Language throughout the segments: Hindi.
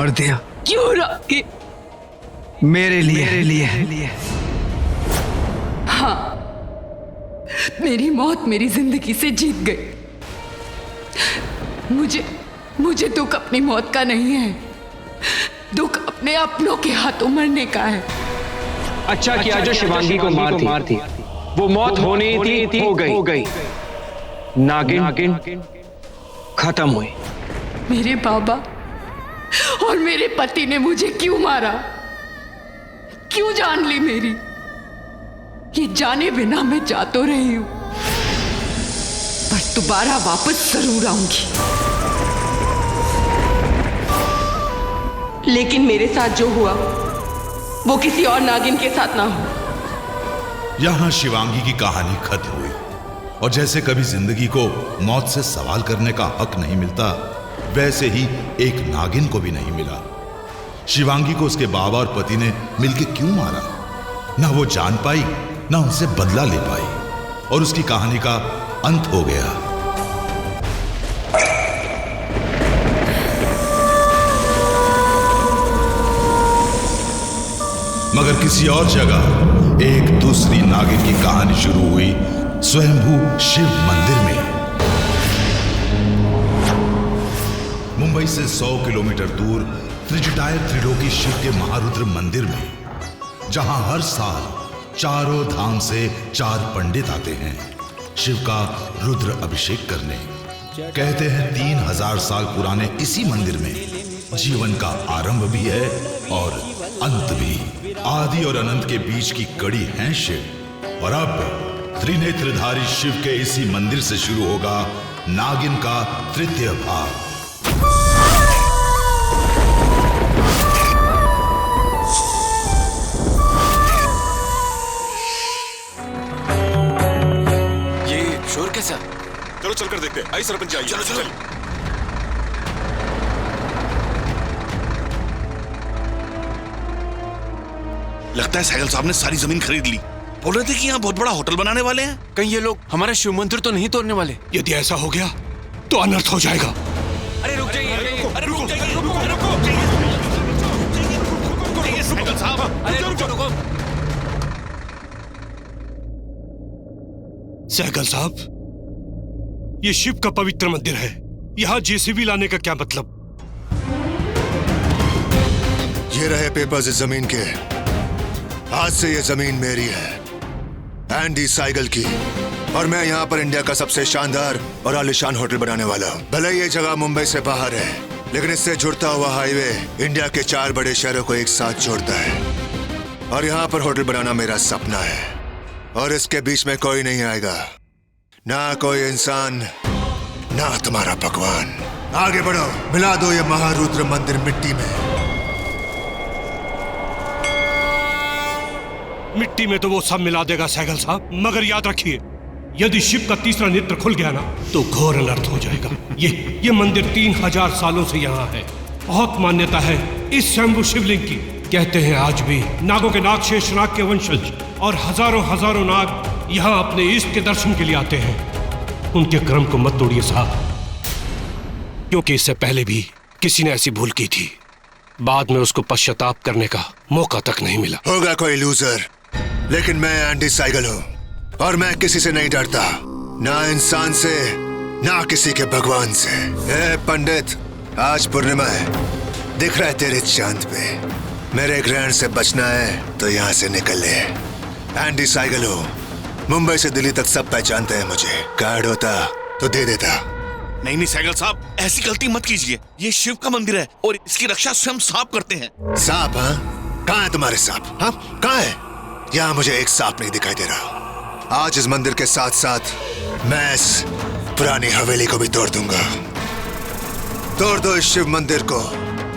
मार दिया। क्यों रॉकी? मेरे लिए। हाँ, मेरी मौत मेरी जिंदगी से जीत गई। मुझे दुख अपनी मौत का नहीं है, दुख अपने अपनों के हाथों मरने का है। अच्छा किया जो शिवांगी को मार थी। वो मौत होनी थी, हो गई। नागिन खत्म हुई। मेरे बाबा और मेरे पति ने मुझे क्यों मारा? क्यों जान ली मेरी? ये जाने बिना मैं जा तो रही हूं, पर दोबारा वापस जरूर आऊंगी। लेकिन मेरे साथ जो हुआ वो किसी और नागिन के साथ ना हो। यहां शिवांगी की कहानी खत्म हुई। और जैसे कभी जिंदगी को मौत से सवाल करने का हक नहीं मिलता, वैसे ही एक नागिन को भी नहीं मिला। शिवांगी को उसके बाबा और पति ने मिलकर क्यों मारा, ना वो जान पाई ना उनसे बदला ले पाई, और उसकी कहानी का अंत हो गया। मगर किसी और जगह एक दूसरी नागिन की कहानी शुरू हुई, स्वयंभू शिव मंदिर में। मुंबई से 100 किलोमीटर दूर त्रिजटाय त्रिलोकी शिव के महारुद्र मंदिर में, जहां हर साल चारों धाम से 4 पंडित आते हैं शिव का रुद्र अभिषेक करने। कहते हैं 3000 साल पुराने इसी मंदिर में जीवन का आरंभ भी है और अंत भी। आदि और अनंत के बीच की कड़ी है शिव। और अब त्रिनेत्रधारी शिव के इसी मंदिर से शुरू होगा नागिन का तृतीय भाग। ये शोर कैसा? चलो चलकर देखते हैं। आई सरपंच, आइए। चलो। लगता है सहगल साहब ने सारी जमीन खरीद ली। बोल रहे थे कि यहाँ बहुत बड़ा होटल बनाने वाले हैं। कहीं ये लोग हमारा शिव मंदिर तो नहीं तोड़ने वाले? यदि ऐसा हो गया तो अनर्थ हो जाएगा। अरे रुक जाइए, अरे रुको सहगल साहब, अरे रुको। सहगल साहब, ये शिव का पवित्र मंदिर है, यहाँ जेसीबी लाने का क्या मतलब? ये रहे पेपर्स इस जमीन के। आज से ये जमीन मेरी है, एंडी साइगल की, और मैं यहाँ पर इंडिया का सबसे शानदार और आलीशान होटल बनाने वाला हूँ। भले ये जगह मुंबई से बाहर है, लेकिन इससे जुड़ता हुआ हाईवे इंडिया के 4 बड़े शहरों को एक साथ जोड़ता है। और यहाँ पर होटल बनाना मेरा सपना है, और इसके बीच में कोई नहीं आएगा, ना कोई इंसान, ना तुम्हारा भगवान। आगे बढ़ो, मिला दो ये महारुद्र मंदिर मिट्टी में। मिट्टी में तो वो सब मिला देगा सहगल साहब, मगर याद रखिए, यदि शिव का तीसरा नेत्र खुल गया ना तो घोर अनर्थ हो जाएगा। ये मंदिर 3000 सालों से यहाँ है। बहुत मान्यता है इस स्वयंभू शिवलिंग की। कहते हैं आज भी नागों के नाग शेष नाग के वंशज और हजारों नाग यहाँ अपने इष्ट के दर्शन के लिए आते हैं। उनके क्रम को मत तोड़िए साहब, क्योंकि इससे पहले भी किसी ने ऐसी भूल की थी, बाद में उसको पश्चाताप करने का मौका तक नहीं मिला। होगा कोई लूजर, लेकिन मैं एंडी साइगल हूँ, और मैं किसी से नहीं डरता, ना इंसान से ना किसी के भगवान से। ए पंडित, आज पूर्णिमा है, दिख रहा है तेरे चांद पे। मेरे ग्रहण से बचना है तो यहाँ से निकल ले। एंडी साइगल हूँ, मुंबई से दिल्ली तक सब पहचानते हैं मुझे। कार्ड होता तो दे देता। नहीं सहगल साहब, ऐसी गलती मत कीजिए। ये शिव का मंदिर है और इसकी रक्षा स्वयं सांप करते हैं। सांप? हाँ, कहाँ है तुम्हारे सांप? हाँ, कहाँ है? यहाँ मुझे एक सांप नहीं दिखाई दे रहा। आज इस मंदिर के साथ साथ मैं इस पुरानी हवेली को भी तोड़ दूंगा। तोड़ दो इस शिव मंदिर को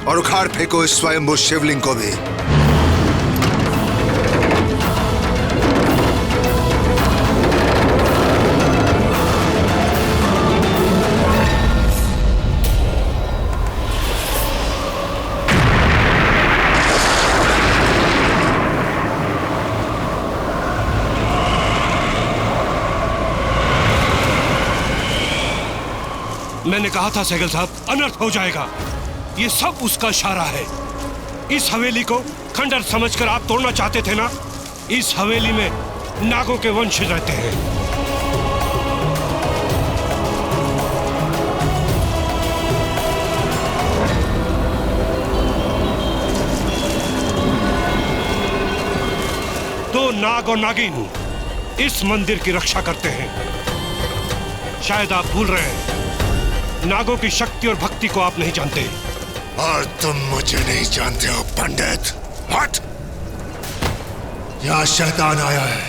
और उखाड़ फेंको इस स्वयंभू शिवलिंग को भी। मैंने कहा था सहगल साहब, अनर्थ हो जाएगा। ये सब उसका इशारा है। इस हवेली को खंडर समझकर आप तोड़ना चाहते थे ना? इस हवेली में नागों के वंशज रहते हैं। दो नाग और नागिन इस मंदिर की रक्षा करते हैं। शायद आप भूल रहे हैं, नागों की शक्ति और भक्ति को आप नहीं जानते। और तुम मुझे नहीं जानते हो पंडित। हट! यहाँ शैतान आया है,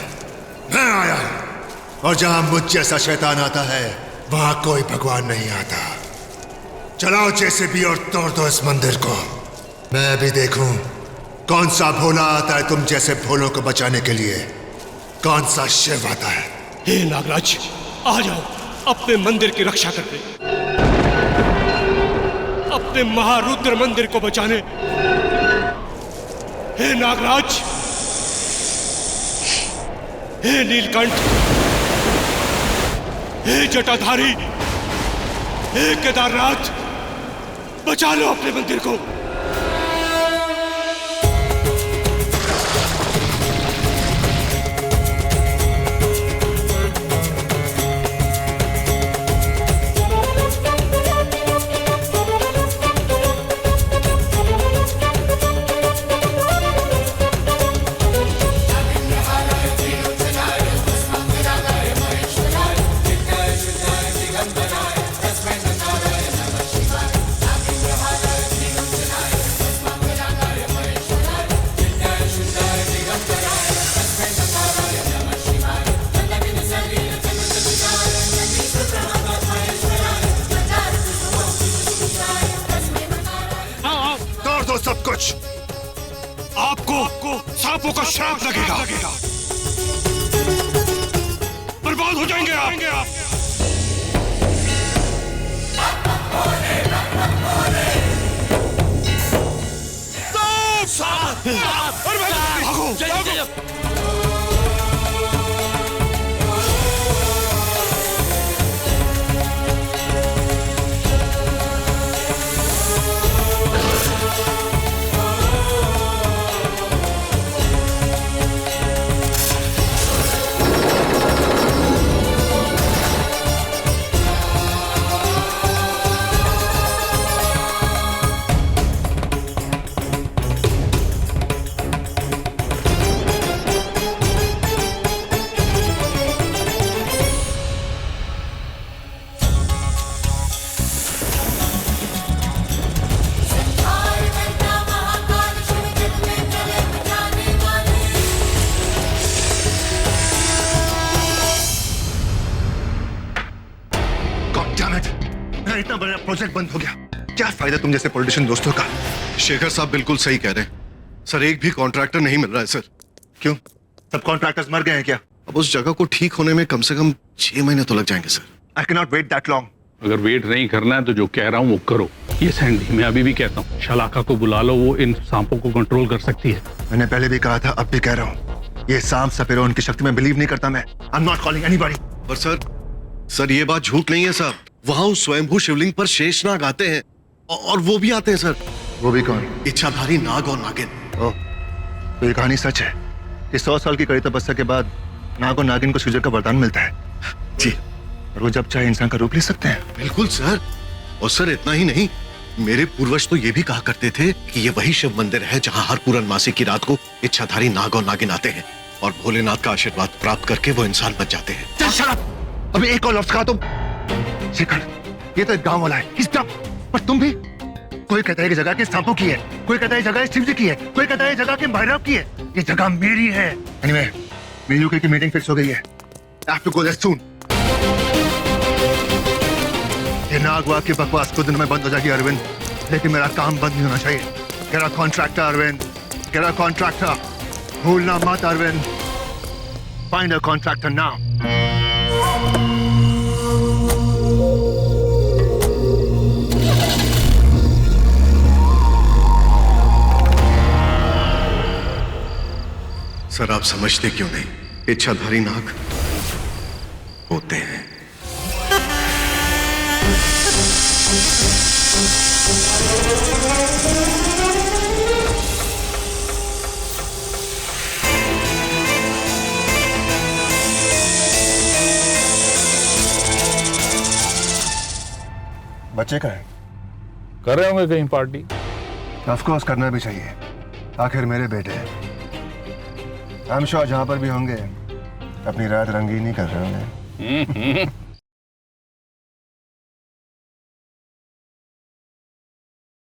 मैं आया हूं। और जहां मुझ जैसा शैतान आता है वहां कोई भगवान नहीं आता। चलाओ जैसे भी और तोड़ दो इस मंदिर को। मैं भी देखूं कौन सा भोला आता है तुम जैसे भोलों को बचाने के लिए, कौन सा शिव आता है। हे नागराज, आ जाओ अपने मंदिर की रक्षा करने, अपने महारुद्र मंदिर को बचाने। हे नागराज, हे नीलकंठ, हे जटाधारी, हे केदारनाथ, बचा लो अपने मंदिर को। सब कुछ आपको सांपों का श्राप लगेगा। बर्बाद हो जाएंगे आप। भागो। इतना बड़ा प्रोजेक्ट बंद हो गया, क्या फायदा तुम जैसे पॉलिटिशियन दोस्तों का। शेखर साहब बिल्कुल सही कह रहे हैं सर, एक भी कॉन्ट्रैक्टर नहीं मिल रहा है सर। क्यों, सब कॉन्ट्रैक्टर्स मर गए हैं क्या? अब उस जगह को ठीक होने में कम से कम 6 महीने तो लग जाएंगे sir. I can not wait that long. अगर वेट नहीं करना है तो जो कह रहा हूँ वो करो। ये सैंडी, मैं अभी भी कहता हूँ शलाका को बुला लो, वो इन सांपों को कंट्रोल कर सकती है। मैंने पहले भी कहा था, अब भी कह रहा हूँ, ये सांप सपेरों उनकी शक्ति में बिलीव नहीं करता मैं। I am not calling anybody. पर सर ये बात झूठ नहीं है साहब। वहां उस स्वयंभू शिवलिंग पर शेषनाग आते हैं और वो भी आते हैं सर। वो भी कौन? इच्छाधारी नाग और नागिन। ओह, तो ये कहानी सच है कि 100 साल की कड़ी तपस्या के बाद नाग और नागिन को सूर्य का वरदान मिलता है। जी, और वो जब चाहे इंसान का रूप ले सकते हैं। बिल्कुल सर। और सर इतना ही नहीं, मेरे पूर्वज तो ये भी कहा करते थे कि ये वही शिव मंदिर है जहां हर पूर्णमासी की रात को इच्छाधारी नाग और नागिन आते हैं और भोलेनाथ का आशीर्वाद प्राप्त करके वो इंसान बच जाते हैं। अभी एक और लफ्ज कहा तुम। शेखर, ये तो एक गांव वाला है, पर तुम भी। कोई कहता है कि जगह के सांपों की है, कोई कहता है जगह शिव जी की है, कोई कहता है जगह के भैरव की है। ये जगह मेरी है। एनीवे, मेरी यूके की मीटिंग फिक्स हो गई है। I have to go there soon. ये नागवा की बकवास कुछ दिन में बंद हो जाएगी अरविंद, लेकिन मेरा काम बंद नहीं होना चाहिए। Get a contractor, Arvind, get a contractor. भूलना मत Arvind. Find a contractor now. Sir आप समझते क्यों नहीं, इच्छाधारी नाग होते हैं। बच्चे का है? कर रहे होंगे कहीं पार्टी। ऑफ कोर्स करना भी चाहिए, आखिर मेरे बेटे हैं। आई एम श्योर जहां पर भी होंगे अपनी रात रंगीन ही कर रहे होंगे।